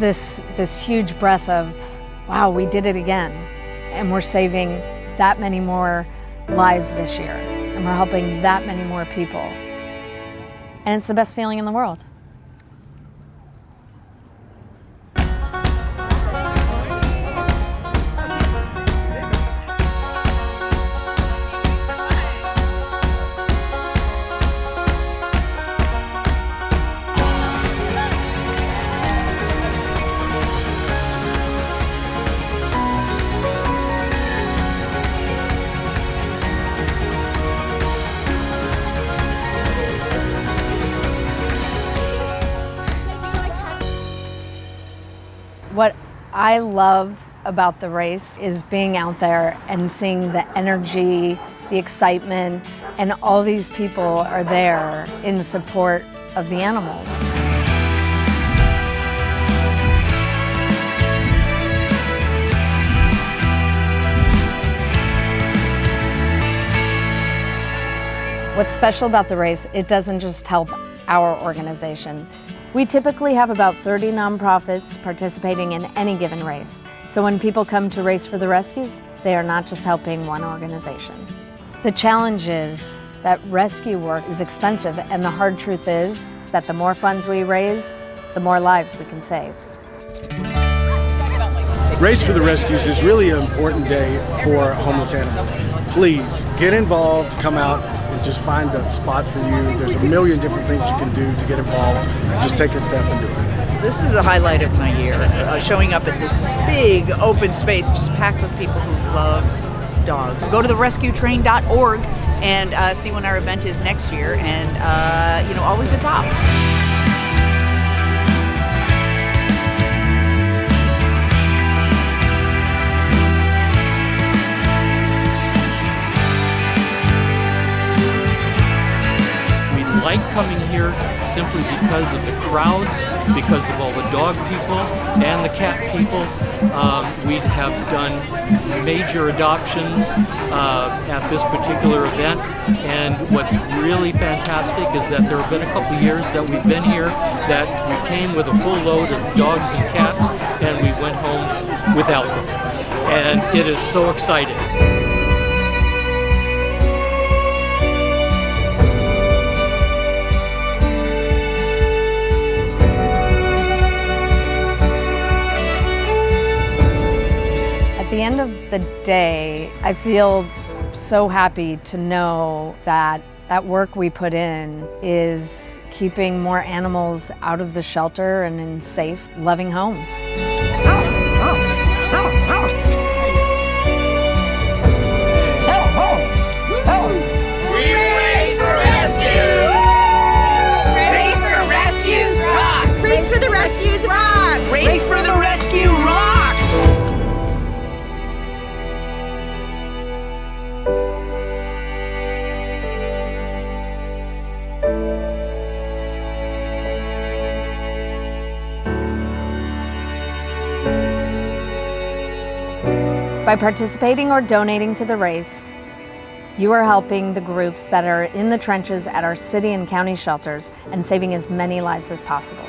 this huge breath of, wow, we did it again. And we're saving that many more lives this year. And we're helping that many more people. And it's the best feeling in the world. What I love about the race is being out there and seeing the energy, the excitement, and all these people are there in support of the animals. What's special about the race, it doesn't just help our organization. We typically have about 30 nonprofits participating in any given race. So when people come to Race for the Rescues, they are not just helping one organization. The challenge is that rescue work is expensive, and the hard truth is that the more funds we raise, the more lives we can save. Race for the Rescues is really an important day for homeless animals. Please get involved, come out and just find a spot for you. There's a million different things you can do to get involved. Just take a step and do it. This is the highlight of my year, showing up at this big open space just packed with people who love dogs. Go to therescuetrain.org and see when our event is next year, and always adopt. Like coming here simply because of the crowds, because of all the dog people and the cat people. We have done major adoptions at this particular event, and what's really fantastic is that there have been a couple years that we've been here that we came with a full load of dogs and cats and we went home without them, and it is so exciting. At the end of the day, I feel so happy to know that that work we put in is keeping more animals out of the shelter and in safe, loving homes. We Race for Rescue! Race for Rescues rocks! Race for the Rescues rocks! Race for the Rescue rocks! By participating or donating to the race, you are helping the groups that are in the trenches at our city and county shelters and saving as many lives as possible.